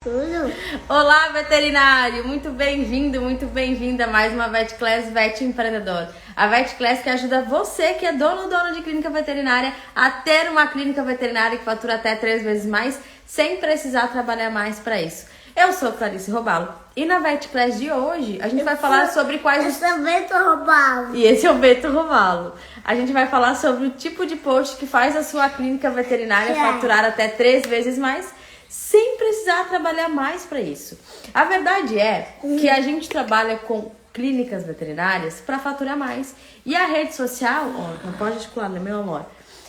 Tudo. Olá, veterinário! Muito bem-vindo, muito bem-vinda a mais uma Vet Class Vet Empreendedor. A Vet Class que ajuda você, que é dono ou dona de clínica veterinária, a ter uma clínica veterinária que fatura até 3 vezes mais, sem precisar trabalhar mais para isso. Eu sou Clarice Robalo e na Vet Class de hoje a gente vai falar sobre quais... Esse é o Beto Robalo. E esse é o Beto Robalo. A gente vai falar sobre o tipo de post que faz a sua clínica veterinária faturar até 3 vezes mais, sem precisar trabalhar mais para isso. A verdade é que a gente trabalha com clínicas veterinárias para faturar mais. E a rede social, não pode articular, né, meu amor?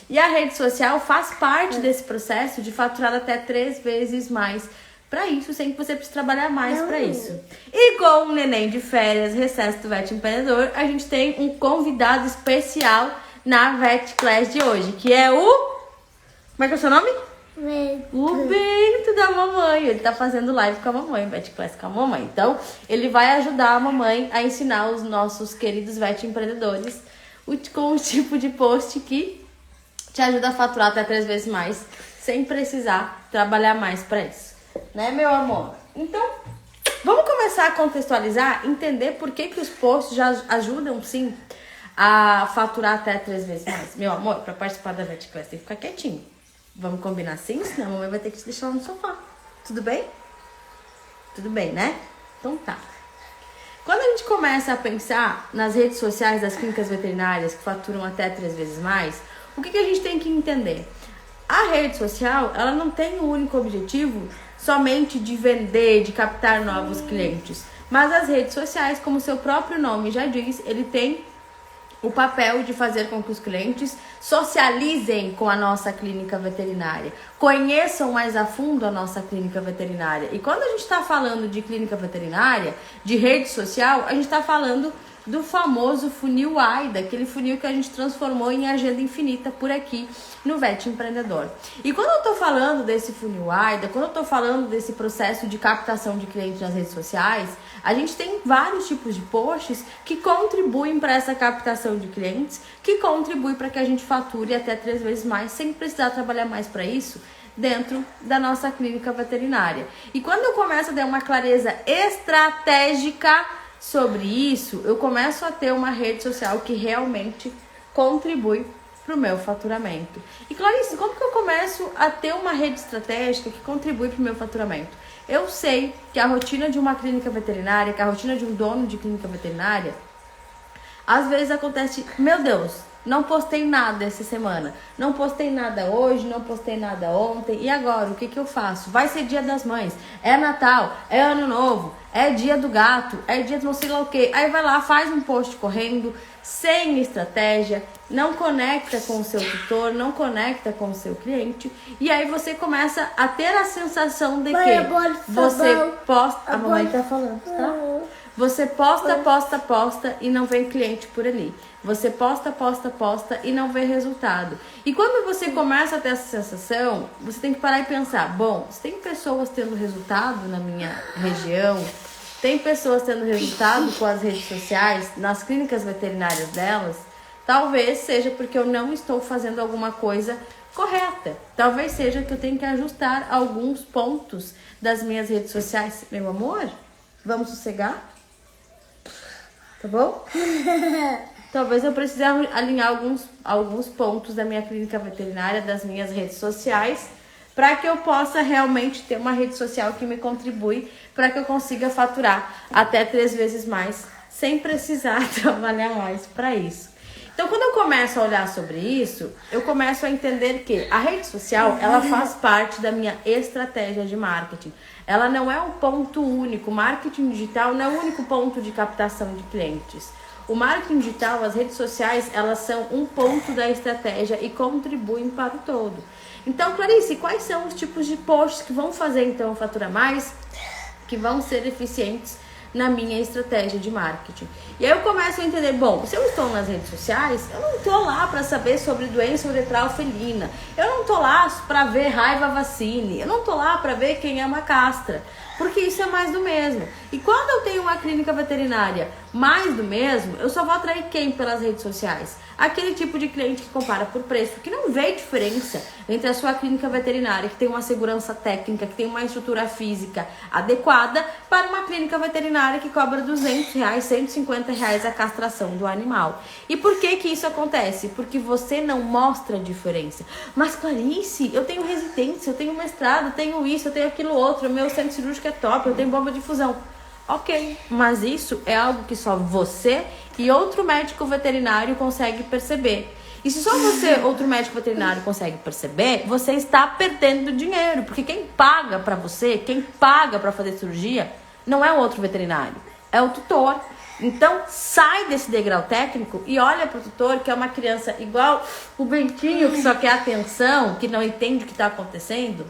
E a rede social faz parte desse processo de faturar até 3 vezes mais para isso, sem que você precise trabalhar mais para isso. E com o neném de férias, recesso do Vet Empreendedor, a gente tem um convidado especial na Vet Class de hoje, que é o... Como é que é o seu nome? O Bento da mamãe. Ele tá fazendo live com a mamãe, Vet Class com a mamãe. Então, ele vai ajudar a mamãe a ensinar os nossos queridos vet empreendedores com o tipo de post que te ajuda a faturar até 3 vezes mais, sem precisar trabalhar mais para isso. Né, meu amor? Então, vamos começar a contextualizar, entender por que os posts já ajudam, sim, a faturar até 3 vezes mais. Meu amor, para participar da Vet Class tem que ficar quietinho. Vamos combinar assim? Senão a mamãe vai ter que te deixar lá no sofá. Tudo bem? Tudo bem, né? Então tá. Quando a gente começa a pensar nas redes sociais das clínicas veterinárias que faturam até 3 vezes mais, o que a gente tem que entender? A rede social, ela não tem o único objetivo somente de vender, de captar novos clientes. Mas as redes sociais, como seu próprio nome já diz, ele tem o papel de fazer com que os clientes socializem com a nossa clínica veterinária, conheçam mais a fundo a nossa clínica veterinária. E quando a gente está falando de clínica veterinária, de rede social, a gente está falando do famoso funil AIDA, aquele funil que a gente transformou em agenda infinita por aqui no Vet Empreendedor. E quando eu tô falando desse funil AIDA, quando eu tô falando desse processo de captação de clientes nas redes sociais, a gente tem vários tipos de posts que contribuem para essa captação de clientes, que contribuem para que a gente fature até 3 vezes mais, sem precisar trabalhar mais para isso, dentro da nossa clínica veterinária. E quando eu começo a dar uma clareza estratégica sobre isso, eu começo a ter uma rede social que realmente contribui para o meu faturamento. E Clarice, como que eu começo a ter uma rede estratégica que contribui para o meu faturamento? Eu sei que a rotina de uma clínica veterinária, que a rotina de um dono de clínica veterinária, às vezes acontece, meu Deus, não postei nada essa semana, não postei nada hoje, não postei nada ontem, e agora, o que eu faço? Vai ser dia das mães, é Natal, é Ano Novo, é dia do gato, é dia do não sei lá o que. Aí vai lá, faz um post correndo, sem estratégia, não conecta com o seu tutor, não conecta com o seu cliente, e aí você começa a ter a sensação de que você posta... A mamãe tá falando, tá? Você posta e não vem cliente por ali. Você posta e não vê resultado. E quando você começa a ter essa sensação, você tem que parar e pensar, bom, se tem pessoas tendo resultado na minha região, tem pessoas tendo resultado com as redes sociais, nas clínicas veterinárias delas, talvez seja porque eu não estou fazendo alguma coisa correta. Talvez seja que eu tenho que ajustar alguns pontos das minhas redes sociais. Meu amor, vamos sossegar? Tá bom? Talvez eu precise alinhar alguns pontos da minha clínica veterinária, das minhas redes sociais, para que eu possa realmente ter uma rede social que me contribui, para que eu consiga faturar até 3 vezes mais, sem precisar trabalhar mais para isso. Então, quando eu começo a olhar sobre isso, eu começo a entender que a rede social, ela faz parte da minha estratégia de marketing. Ela não é um ponto único. O marketing digital não é o único ponto de captação de clientes. O marketing digital, as redes sociais, elas são um ponto da estratégia e contribuem para o todo. Então, Clarice, quais são os tipos de posts que vão fazer, então, eu faturar mais, que vão ser eficientes na minha estratégia de marketing? E aí eu começo a entender, bom, se eu estou nas redes sociais, eu não estou lá para saber sobre doença uretral felina, eu não estou lá para ver raiva vacine, eu não estou lá para ver quem é uma castra, porque isso é mais do mesmo. E quando eu tenho uma clínica veterinária mais do mesmo, eu só vou atrair quem pelas redes sociais? Aquele tipo de cliente que compara por preço, que não vê diferença entre a sua clínica veterinária, que tem uma segurança técnica, que tem uma estrutura física adequada, para uma clínica veterinária que cobra R$200, R$150 a castração do animal. E por que que isso acontece? Porque você não mostra a diferença. Mas Clarice, eu tenho residência, eu tenho mestrado, eu tenho isso, eu tenho aquilo outro, meu centro cirúrgico é top, eu tenho bomba de fusão. Ok, mas isso é algo que só você e outro médico veterinário consegue perceber. E se só você, outro médico veterinário, consegue perceber, você está perdendo dinheiro. Porque quem paga pra você, quem paga pra fazer cirurgia, não é o outro veterinário, é o tutor. Então sai desse degrau técnico e olha pro tutor, que é uma criança igual o Bentinho, que só quer atenção, que não entende o que está acontecendo,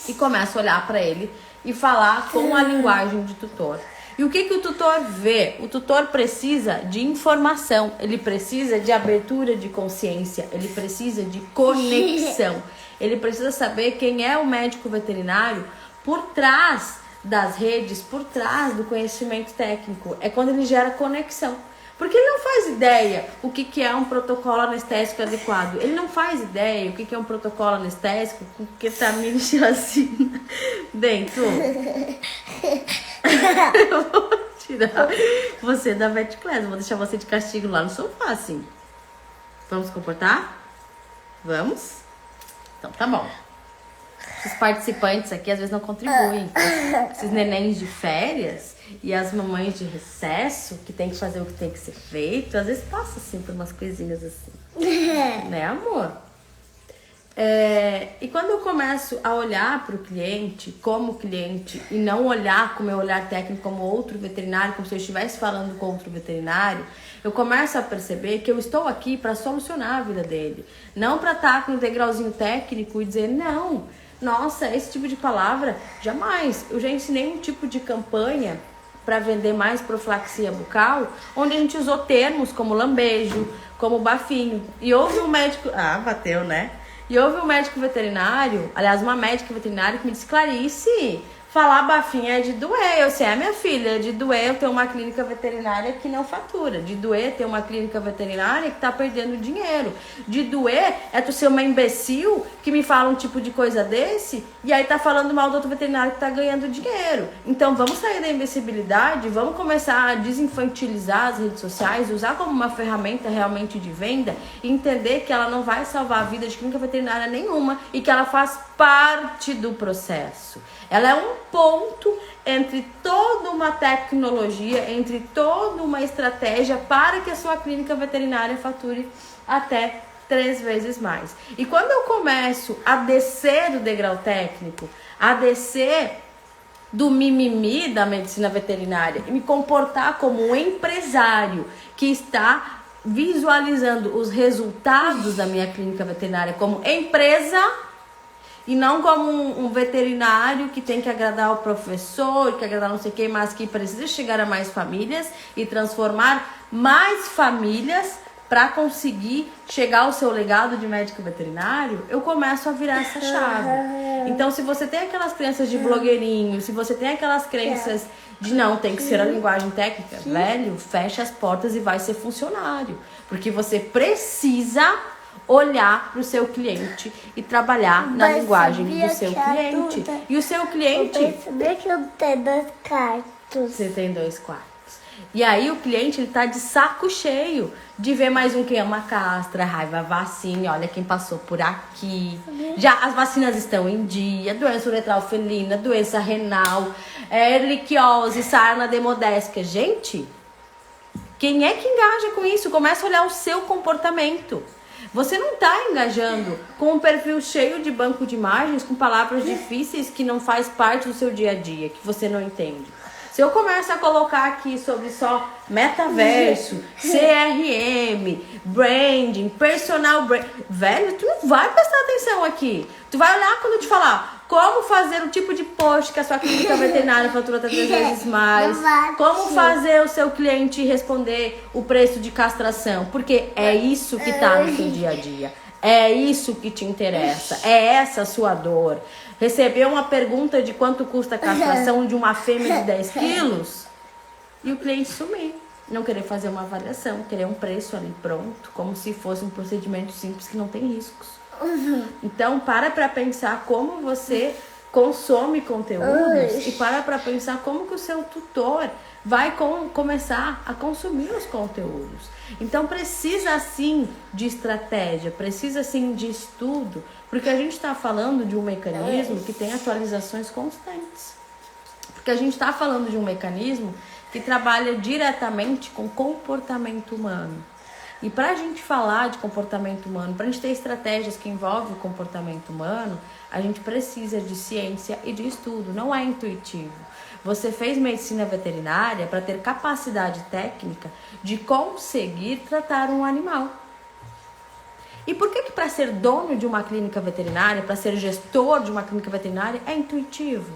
e começa a olhar pra ele e falar com a linguagem de tutor. E o que que o tutor vê? O tutor precisa de informação, ele precisa de abertura de consciência, ele precisa de conexão. Ele precisa saber quem é o médico veterinário por trás das redes, por trás do conhecimento técnico. É quando ele gera conexão. Porque ele não faz ideia o que que é um protocolo anestésico adequado. Ele não faz ideia o que que é um protocolo anestésico com ketamina e xilacina dentro. Eu vou tirar você da VetClass. Vou deixar você de castigo lá no sofá, assim. Vamos se comportar? Vamos? Então tá bom. Os participantes aqui às vezes não contribuem. Esses nenéns de férias e as mamães de recesso, que tem que fazer o que tem que ser feito, às vezes passa assim por umas coisinhas assim. Né, amor? E quando eu começo a olhar para o cliente como cliente e não olhar com o meu olhar técnico como outro veterinário, como se eu estivesse falando com outro veterinário, eu começo a perceber que eu estou aqui para solucionar a vida dele. Não para estar com um degrauzinho técnico e dizer, não, nossa, esse tipo de palavra, jamais. Eu já ensinei um tipo de campanha para vender mais profilaxia bucal, onde a gente usou termos como lambejo, como bafinho. E houve um médico... Ah, bateu, né? E houve um médico veterinário, aliás, uma médica veterinária que me disse, Clarice, falar bafinho é de doer. Eu sei, minha filha, de doer eu tenho uma clínica veterinária que não fatura. De doer ter uma clínica veterinária que tá perdendo dinheiro. De doer é tu ser uma imbecil que me fala um tipo de coisa desse e aí tá falando mal do outro veterinário que tá ganhando dinheiro. Então vamos sair da imbecilidade, vamos começar a desinfantilizar as redes sociais, usar como uma ferramenta realmente de venda e entender que ela não vai salvar a vida de clínica veterinária nenhuma e que ela faz parte do processo. Ela é um ponto entre toda uma tecnologia, entre toda uma estratégia para que a sua clínica veterinária fature até 3 vezes mais. E quando eu começo a descer do degrau técnico, a descer do mimimi da medicina veterinária e me comportar como um empresário que está visualizando os resultados da minha clínica veterinária como empresa, e não como um veterinário que tem que agradar o professor, que agradar não sei quem, mas que precisa chegar a mais famílias e transformar mais famílias para conseguir chegar ao seu legado de médico veterinário, eu começo a virar essa chave. Então, se você tem aquelas crenças de blogueirinho, se você tem aquelas crenças de não, tem que ser a linguagem técnica, velho, fecha as portas e vai ser funcionário. Porque você precisa olhar para o seu cliente e trabalhar na linguagem do seu cliente. E o seu cliente... Eu percebi que eu tenho 2 quartos. Você tem 2 quartos. E aí o cliente, ele tá de saco cheio de ver mais um que ama castra, raiva, vacina, olha quem passou por aqui. Já as vacinas estão em dia, doença uretral felina, doença renal, erliquiose, sarna demodésica. Gente, quem é que engaja com isso? Começa a olhar o seu comportamento. Você não está engajando com um perfil cheio de banco de imagens, com palavras difíceis que não faz parte do seu dia a dia, que você não entende. Se eu começo a colocar aqui sobre só metaverso, CRM, branding, personal branding, velho, tu não vai prestar atenção aqui. Tu vai olhar quando eu te falar como fazer o tipo de post que a sua clínica veterinária fatura até 3 vezes mais, como fazer o seu cliente responder o preço de castração, porque é isso que tá no seu dia a dia. É isso que te interessa, é essa a sua dor. Receber uma pergunta de quanto custa a castração de uma fêmea de 10 quilos e o cliente sumir. Não querer fazer uma avaliação, querer um preço ali pronto, como se fosse um procedimento simples que não tem riscos. Então, para pensar como você consome conteúdos e para pensar como que o seu tutor vai começar a consumir os conteúdos. Então, precisa sim de estratégia, precisa sim de estudo, porque a gente está falando de um mecanismo que tem atualizações constantes. Porque a gente está falando de um mecanismo que trabalha diretamente com comportamento humano. E para a gente falar de comportamento humano, para a gente ter estratégias que envolvem o comportamento humano, a gente precisa de ciência e de estudo, não é intuitivo. Você fez medicina veterinária para ter capacidade técnica de conseguir tratar um animal. E por que para ser dono de uma clínica veterinária, para ser gestor de uma clínica veterinária, é intuitivo?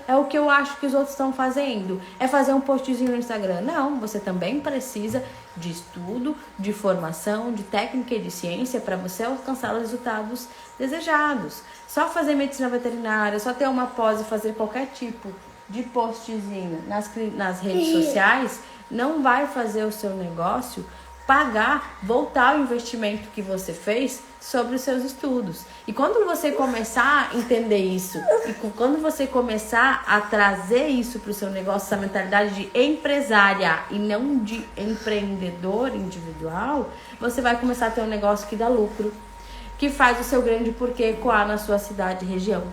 É o que eu acho que os outros estão fazendo. É fazer um postzinho no Instagram. Não, você também precisa de estudo, de formação, de técnica e de ciência para você alcançar os resultados desejados. Só fazer medicina veterinária, só ter uma pós e fazer qualquer tipo de postzinho nas redes sociais não vai fazer o seu negócio voltar o investimento que você fez sobre os seus estudos. E quando você começar a entender isso, e quando você começar a trazer isso para o seu negócio, essa mentalidade de empresária e não de empreendedor individual, você vai começar a ter um negócio que dá lucro, que faz o seu grande porquê ecoar na sua cidade e região,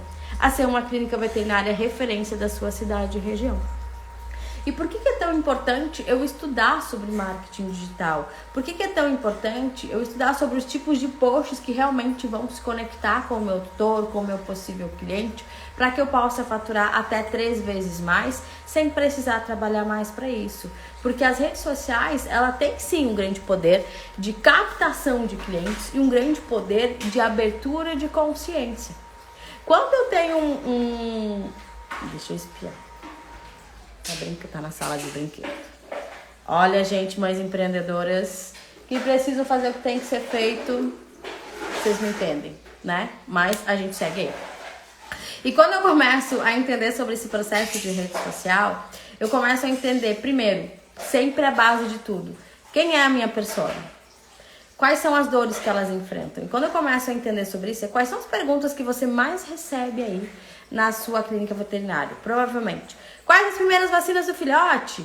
a ser uma clínica veterinária referência da sua cidade e região. E por que é tão importante eu estudar sobre marketing digital? Por que é tão importante eu estudar sobre os tipos de posts que realmente vão se conectar com o meu tutor, com o meu possível cliente, para que eu possa faturar até 3 vezes mais, sem precisar trabalhar mais para isso? Porque as redes sociais, ela tem sim um grande poder de captação de clientes e um grande poder de abertura de consciência. Quando eu tenho Deixa eu espiar. Tá na sala de brinquedo. Olha, gente, mães empreendedoras que precisam fazer o que tem que ser feito. Vocês me entendem, né? Mas a gente segue aí. E quando eu começo a entender sobre esse processo de rede social, eu começo a entender, primeiro, sempre a base de tudo. Quem é a minha persona? Quais são as dores que elas enfrentam? E quando eu começo a entender sobre isso, quais são as perguntas que você mais recebe aí na sua clínica veterinária? Provavelmente. Quais as primeiras vacinas do filhote?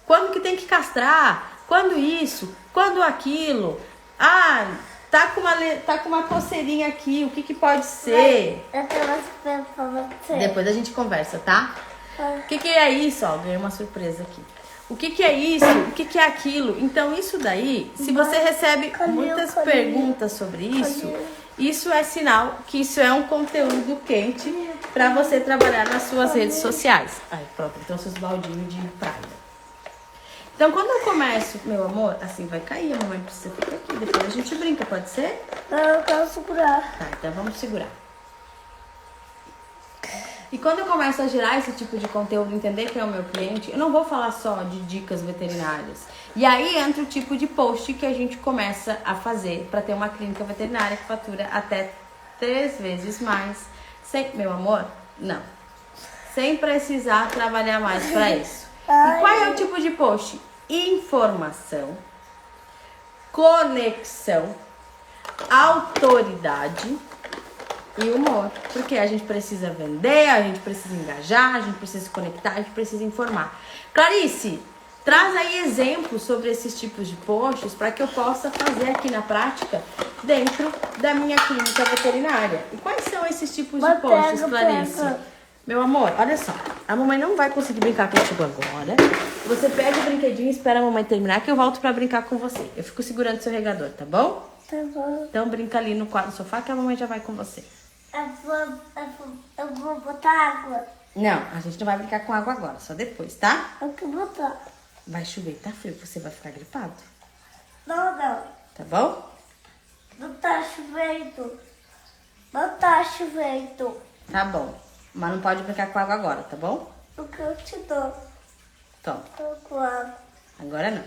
Quando que tem que castrar? Quando isso? Quando aquilo? Ah, tá com uma coceirinha aqui, o que pode ser? Eu tenho uma surpresa pra você. Depois a gente conversa, tá? O que é isso? Ó, ganhei uma surpresa aqui. O que é isso? O que é aquilo? Então, isso daí, se você recebe muitas perguntas sobre isso, isso é sinal que isso é um conteúdo quente para você trabalhar nas suas redes sociais. Ai, pronto, então seus baldinhos de praia. Então, quando eu começo, meu amor, assim vai cair, a mamãe precisa ficar aqui, depois a gente brinca, pode ser? Eu quero segurar. Tá, então vamos segurar. E quando eu começo a gerar esse tipo de conteúdo, entender quem é o meu cliente, eu não vou falar só de dicas veterinárias. E aí entra o tipo de post que a gente começa a fazer para ter uma clínica veterinária que fatura até 3 vezes mais. Meu amor, não. Sem precisar trabalhar mais para isso. E qual é o tipo de post? Informação, conexão, autoridade e humor. Porque a gente precisa vender, a gente precisa engajar, a gente precisa se conectar, a gente precisa informar. Clarice, traz aí exemplos sobre esses tipos de posts para que eu possa fazer aqui na prática dentro da minha clínica veterinária. E quais são esses tipos de posts, Clarice? Meu amor, olha só. A mamãe não vai conseguir brincar contigo agora. Você pega o brinquedinho e espera a mamãe terminar que eu volto pra brincar com você. Eu fico segurando seu regador, tá bom? Tá bom. Então brinca ali no sofá que a mamãe já vai com você. Eu vou botar água. Não, a gente não vai brincar com água agora, só depois, tá? Eu quero botar. Vai chover, tá frio, você vai ficar gripado. Não. Tá bom? Não tá chovendo. Não tá chovendo. Tá bom. Mas não pode brincar com água agora, tá bom? O que eu te dou? Toma. Tô com água. Agora não.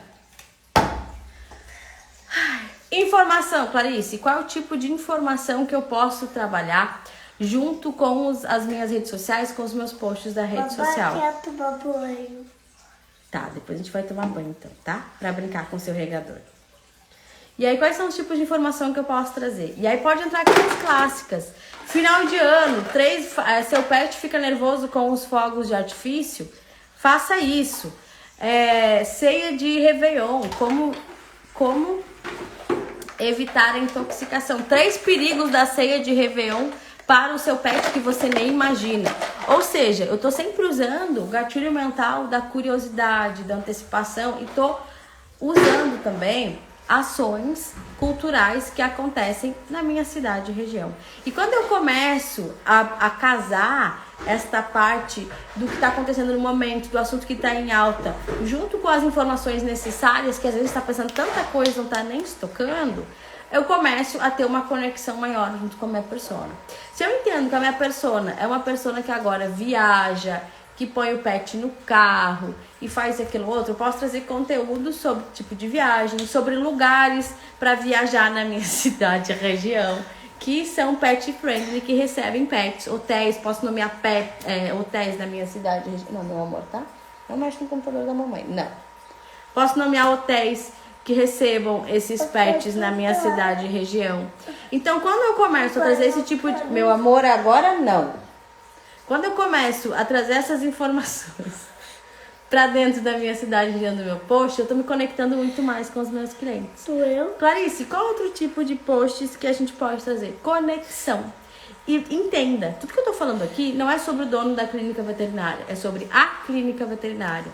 Informação, Clarice. Qual é o tipo de informação que eu posso trabalhar junto com as minhas redes sociais, com os meus posts da rede social? Quer tomar banho. Tá, depois a gente vai tomar banho então, tá? Pra brincar com o seu regador. E aí, quais são os tipos de informação que eu posso trazer? E aí pode entrar aquelas clássicas. Final de ano, seu pet fica nervoso com os fogos de artifício? Faça isso. Ceia de Réveillon, como evitar a intoxicação. 3 perigos da ceia de Réveillon para o seu pet que você nem imagina. Ou seja, eu tô sempre usando o gatilho mental da curiosidade, da antecipação e tô usando também ações culturais que acontecem na minha cidade e região. E quando eu começo a casar esta parte do que está acontecendo no momento, do assunto que está em alta, junto com as informações necessárias, que às vezes está pensando tanta coisa, não está nem estocando, eu começo a ter uma conexão maior junto com a minha persona. Se eu entendo que a minha persona é uma persona que agora viaja, que põe o pet no carro e faz aquilo outro, eu posso trazer conteúdo sobre tipo de viagem, sobre lugares para viajar na minha cidade e região, que são pet friendly, que recebem pets, hotéis, posso nomear hotéis na minha cidade e região. Não, meu amor, tá? Não mexe no computador da mamãe, não. Posso nomear hotéis que recebam esses pets na minha cidade e região. Então, quando eu começo a trazer esse tipo de... Meu amor, agora não. Quando eu começo a trazer essas informações pra dentro da minha cidade, dentro do meu post, eu tô me conectando muito mais com os meus clientes. Clarice, qual outro tipo de posts que a gente pode trazer? Conexão. E entenda, tudo que eu tô falando aqui não é sobre o dono da clínica veterinária, é sobre a clínica veterinária.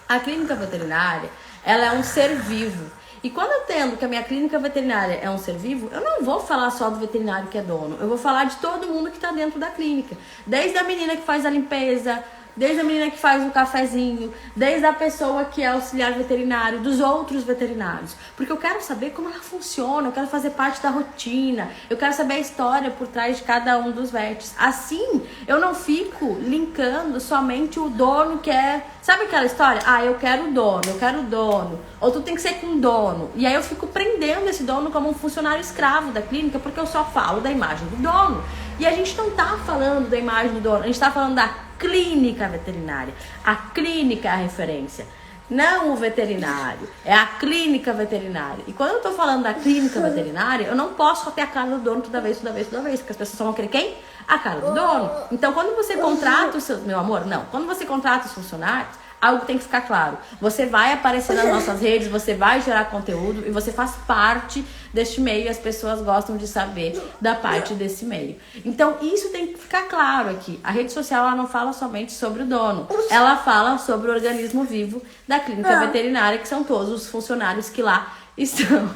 A clínica veterinária, ela é um ser vivo. E quando eu entendo que a minha clínica veterinária é um ser vivo, eu não vou falar só do veterinário que é dono. Eu vou falar de todo mundo que está dentro da clínica. Desde a menina que faz a limpeza, desde a menina que faz o cafezinho, desde a pessoa que é auxiliar veterinário, dos outros veterinários. Porque eu quero saber como ela funciona, eu quero fazer parte da rotina, eu quero saber a história por trás de cada um dos vets. Assim, eu não fico linkando somente o dono que é... Sabe aquela história? Ah, eu quero o dono. Ou tu tem que ser com o dono. E aí eu fico prendendo esse dono como um funcionário escravo da clínica, porque eu só falo da imagem do dono. E a gente não tá falando da imagem do dono, a gente tá falando da clínica veterinária. A clínica é a referência, não o veterinário. É a clínica veterinária. E quando eu tô falando da clínica veterinária, eu não posso só ter a cara do dono toda vez, porque as pessoas só vão querer quem? A cara do dono. Então, quando você contrata os seus... Meu amor, não. Quando você contrata os funcionários, algo tem que ficar claro. Você vai aparecer nas nossas redes, você vai gerar conteúdo e você faz parte deste meio e as pessoas gostam de saber da parte desse meio. Então, isso tem que ficar claro aqui. A rede social, ela não fala somente sobre o dono. Ela fala sobre o organismo vivo da clínica veterinária, que são todos os funcionários que lá estão.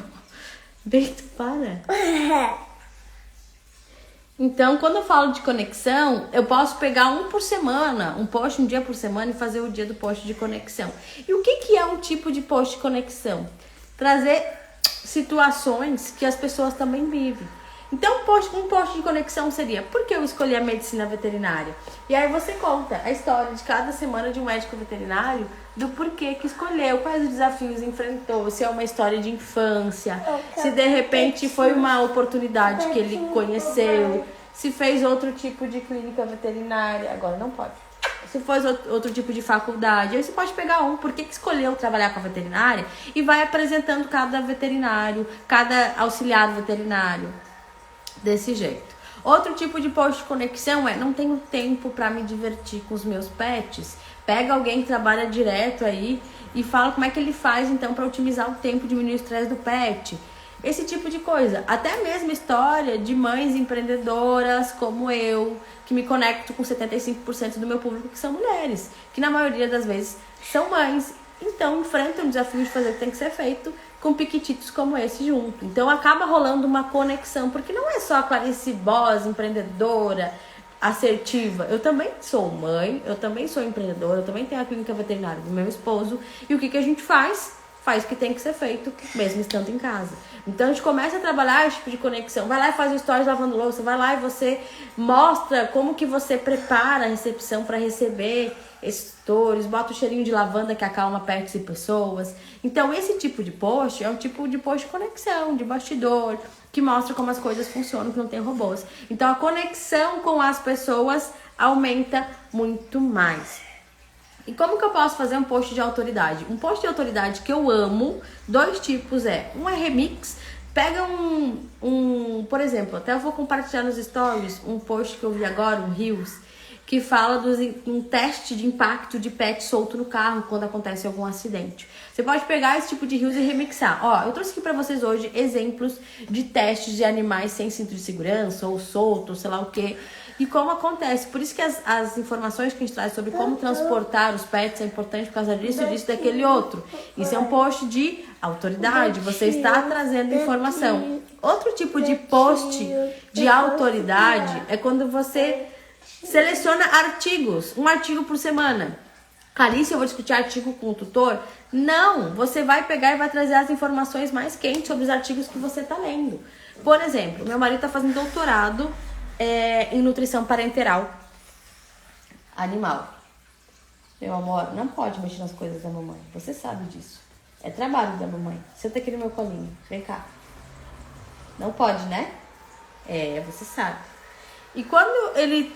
Beito, para. Então, quando eu falo de conexão, eu posso pegar um por semana, um post um dia por semana e fazer o dia do post de conexão. E o que é um tipo de post de conexão? Trazer situações que as pessoas também vivem. Então, um post de conexão seria: por que eu escolhi a medicina veterinária? E aí você conta a história de cada semana de um médico veterinário, do porquê que escolheu, quais os desafios enfrentou, se é uma história de infância, se de repente foi uma oportunidade que ele conheceu, se fez outro tipo de clínica veterinária, agora não pode. Se for outro tipo de faculdade, aí você pode pegar por que escolheu trabalhar com a veterinária e vai apresentando cada veterinário, cada auxiliar veterinário, desse jeito. Outro tipo de post de conexão é: não tenho tempo para me divertir com os meus pets. Pega alguém que trabalha direto aí e fala como é que ele faz então para otimizar o tempo, diminuir o estresse do pet. Esse tipo de coisa. Até mesmo história de mães empreendedoras como eu, que me conecto com 75% do meu público que são mulheres, que na maioria das vezes são mães, então enfrentam o desafio de fazer o que tem que ser feito com piquititos como esse junto. Então acaba rolando uma conexão, porque não é só a Clarice Boss, empreendedora, assertiva. Eu também sou mãe, eu também sou empreendedora, eu também tenho a clínica veterinária do meu esposo. E o que a gente faz? Faz o que tem que ser feito, mesmo estando em casa. Então a gente começa a trabalhar esse tipo de conexão. Vai lá e faz o stories lavando louça, vai lá e você mostra como que você prepara a recepção para receber esses stories, bota o cheirinho de lavanda que acalma pets e pessoas. Então esse tipo de post é um tipo de post de conexão, de bastidor, que mostra como as coisas funcionam, que não tem robôs. Então a conexão com as pessoas aumenta muito mais. E como que eu posso fazer um post de autoridade? Um post de autoridade que eu amo, 2 tipos um é remix. Pega por exemplo, até eu vou compartilhar nos stories um post que eu vi agora, um Reels, que fala um teste de impacto de pet solto no carro quando acontece algum acidente. Você pode pegar esse tipo de Reels e remixar. Ó, eu trouxe aqui pra vocês hoje exemplos de testes de animais sem cinto de segurança ou solto, sei lá o que. E como acontece. Por isso que as informações que a gente traz sobre como transportar os pets é importante por causa disso, disso, daquele outro. Isso é um post de autoridade. Você está trazendo informação. Outro tipo de post de autoridade é quando você seleciona artigos. Um artigo por semana. Clarice, eu vou discutir artigo com o tutor? Não, você vai pegar e vai trazer as informações mais quentes sobre os artigos que você está lendo. Por exemplo, meu marido está fazendo doutorado em nutrição parenteral animal. Meu amor, não pode mexer nas coisas da mamãe. Você sabe disso. É trabalho da mamãe. Senta aqui no meu colinho. Vem cá. Não pode, né? Você sabe. E quando ele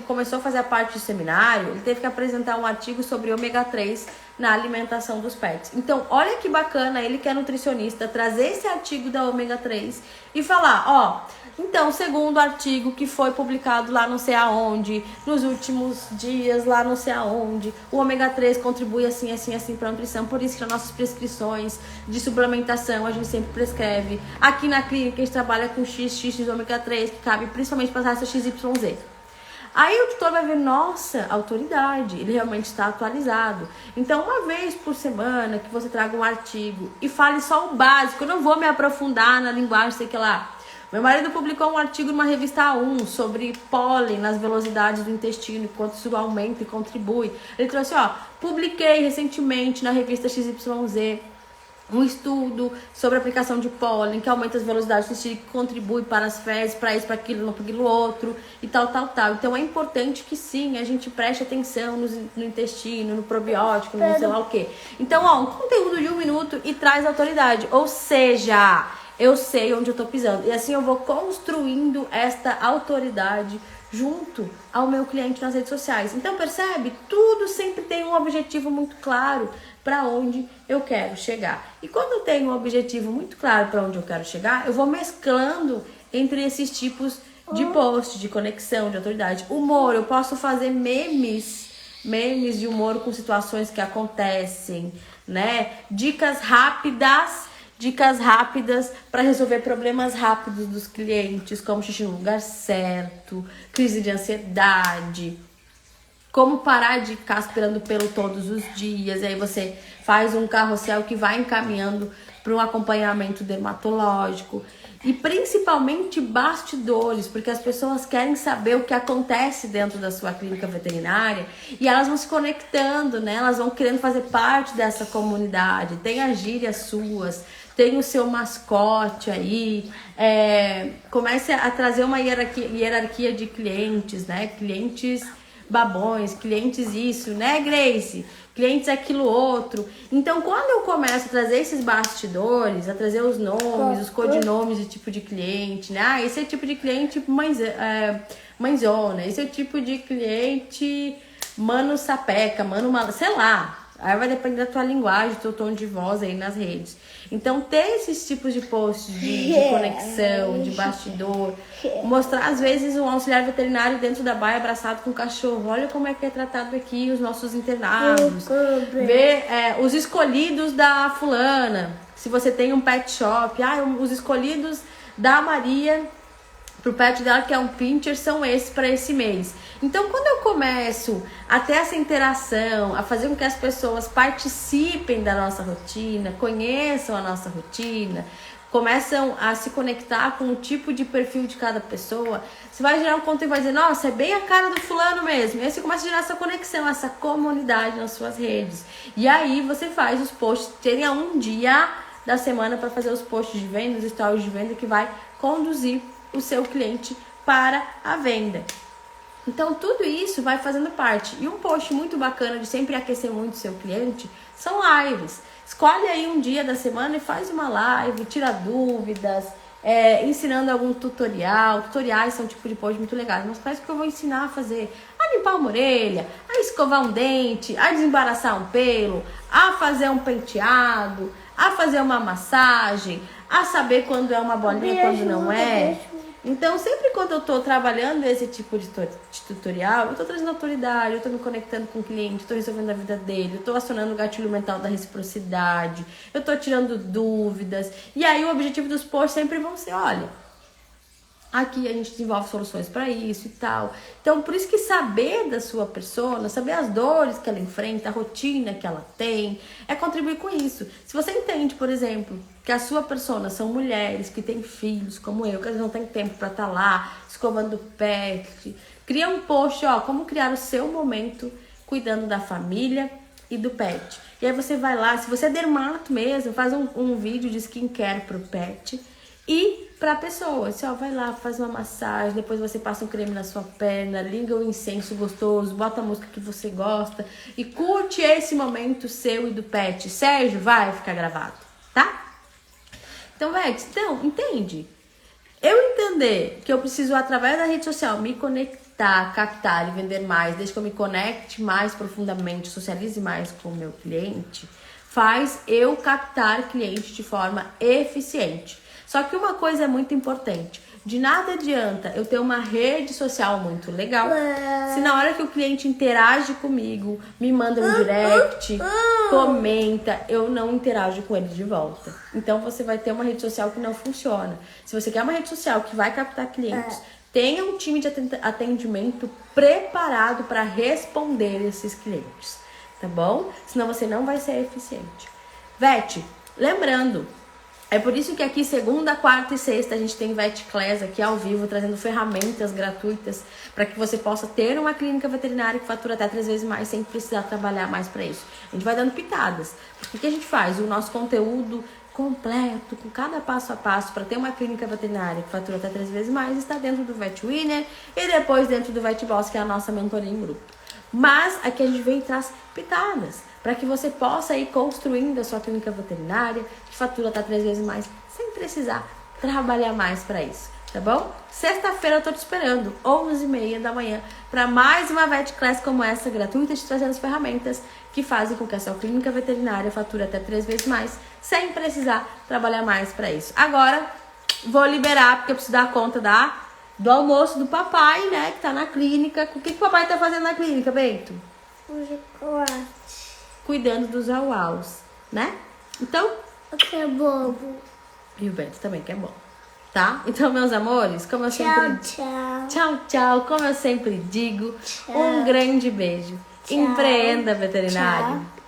começou a fazer a parte do seminário, ele teve que apresentar um artigo sobre ômega 3 na alimentação dos pets. Então, olha que bacana, ele que é nutricionista, trazer esse artigo da ômega 3 e falar, então, segundo o artigo que foi publicado lá não sei aonde, nos últimos dias lá não sei aonde, o ômega 3 contribui assim, assim, assim para a nutrição, por isso que nas nossas prescrições de suplementação a gente sempre prescreve. Aqui na clínica a gente trabalha com XX de ômega 3, que cabe principalmente para as raças XYZ. Aí o tutor vai ver, nossa, autoridade, ele realmente está atualizado. Então, uma vez por semana que você traga um artigo e fale só o básico, eu não vou me aprofundar na linguagem, sei que lá. Meu marido publicou um artigo numa revista A1 sobre pólen nas velocidades do intestino, quanto isso aumenta e contribui. Ele trouxe, publiquei recentemente na revista XYZ um estudo sobre a aplicação de pólen, que aumenta as velocidades do intestino, que contribui para as fezes, para isso, para aquilo, para aquilo outro, e tal. Então é importante que sim, a gente preste atenção no intestino, no probiótico, no sei lá o quê. Então, um conteúdo de 1 minuto e traz autoridade. Ou seja, eu sei onde eu tô pisando. E assim eu vou construindo esta autoridade junto ao meu cliente nas redes sociais. Então, percebe? Tudo sempre tem um objetivo muito claro para onde eu quero chegar. E quando eu tenho um objetivo muito claro para onde eu quero chegar, eu vou mesclando entre esses tipos de post, de conexão, de autoridade. Humor, eu posso fazer memes de humor com situações que acontecem, né? Dicas rápidas para resolver problemas rápidos dos clientes, como xixi no lugar certo, crise de ansiedade, como parar de ficar aspirando pelo todos os dias. E aí você faz um carrossel que vai encaminhando para um acompanhamento dermatológico. E principalmente bastidores, porque as pessoas querem saber o que acontece dentro da sua clínica veterinária e elas vão se conectando, né? Elas vão querendo fazer parte dessa comunidade. Tem as gírias suas, tem o seu mascote aí, comece a trazer uma hierarquia de clientes, né? Clientes babões, clientes isso, né, Grace? Clientes aquilo outro. Então, quando eu começo a trazer esses bastidores, a trazer os nomes, os codinomes de tipo de cliente, né? Esse é o tipo de cliente mãezona, esse é o tipo de cliente mano sapeca, sei lá. Aí vai depender da tua linguagem, do teu tom de voz aí nas redes. Então, ter esses tipos de posts de conexão, de bastidor. Mostrar, às vezes, um auxiliar veterinário dentro da baia abraçado com o cachorro. Olha como é que é tratado aqui os nossos internados. Ver os escolhidos da fulana. Se você tem um pet shop. Os escolhidos da Maria pro pet dela, que é um pincher, são esses para esse mês. Então, quando eu começo a ter essa interação, a fazer com que as pessoas participem da nossa rotina, conheçam a nossa rotina, começam a se conectar com o tipo de perfil de cada pessoa, você vai gerar um conteúdo e vai dizer, nossa, é bem a cara do fulano mesmo. E aí você começa a gerar essa conexão, essa comunidade nas suas redes. E aí você faz os posts, tenha um dia da semana para fazer os posts de venda, os stories de venda que vai conduzir o seu cliente para a venda. Então, tudo isso vai fazendo parte. E um post muito bacana de sempre aquecer muito o seu cliente são lives. Escolhe aí um dia da semana e faz uma live, tira dúvidas, ensinando algum tutorial. Tutoriais são um tipo de post muito legais. Mas parece que eu vou ensinar a fazer, a limpar uma orelha, a escovar um dente, a desembaraçar um pelo, a fazer um penteado, a fazer uma massagem, a saber quando é uma bolinha e quando não é. Então, sempre quando eu tô trabalhando esse tipo de tutorial, eu tô trazendo autoridade, eu tô me conectando com o cliente, eu tô resolvendo a vida dele, eu tô acionando o gatilho mental da reciprocidade, eu tô tirando dúvidas. E aí o objetivo dos posts sempre vão ser, olha, aqui a gente desenvolve soluções para isso e tal. Então, por isso que saber da sua persona, saber as dores que ela enfrenta, a rotina que ela tem, é contribuir com isso. Se você entende, por exemplo, que a sua persona são mulheres que têm filhos, como eu, que às vezes não tem tempo para estar lá, escovando o pet, cria um post, ó, como criar o seu momento cuidando da família e do pet. E aí você vai lá, se você é dermato mesmo, faz um vídeo de skincare pro pet e pra pessoa. Assim, ó, vai lá, faz uma massagem, depois você passa um creme na sua perna, liga o incenso gostoso, bota a música que você gosta e curte esse momento seu e do pet. Sérgio, vai ficar gravado, tá? Então, então, entende? Eu entender que eu preciso, através da rede social, me conectar, captar e vender mais, desde que eu me conecte mais profundamente, socialize mais com o meu cliente, faz eu captar cliente de forma eficiente. Só que uma coisa é muito importante. De nada adianta eu ter uma rede social muito legal se na hora que o cliente interage comigo, me manda um direct, comenta, eu não interajo com ele de volta. Então você vai ter uma rede social que não funciona. Se você quer uma rede social que vai captar clientes, tenha um time de atendimento preparado para responder esses clientes, tá bom? Senão você não vai ser eficiente. Vete, lembrando, é por isso que aqui segunda, quarta e sexta a gente tem Vet Class aqui ao vivo, trazendo ferramentas gratuitas para que você possa ter uma clínica veterinária que fatura até 3 vezes mais sem precisar trabalhar mais para isso. A gente vai dando pitadas. O que a gente faz? O nosso conteúdo completo, com cada passo a passo para ter uma clínica veterinária que fatura até 3 vezes mais, está dentro do Vet Winner e depois dentro do Vet Boss, que é a nossa mentoria em grupo. Mas aqui a gente vem e traz pitadas para que você possa ir construindo a sua clínica veterinária que fatura até 3 vezes mais sem precisar trabalhar mais para isso, tá bom? Sexta-feira eu tô te esperando, 11h30 da manhã, para mais uma Vet Class como essa, gratuita, te trazendo as ferramentas que fazem com que a sua clínica veterinária fature até 3 vezes mais sem precisar trabalhar mais para isso. Agora, vou liberar porque eu preciso dar conta do almoço do papai, né, que tá na clínica. O que o papai tá fazendo na clínica, Bento? O chocolate. Cuidando dos auaus, né? Então, O que é bobo. e o Bento também, que é bom, tá? Então, meus amores, como eu sempre... Tchau. Tchau, tchau. Como eu sempre digo, Tchau. um grande beijo. Tchau. Empreenda, veterinário. Tchau.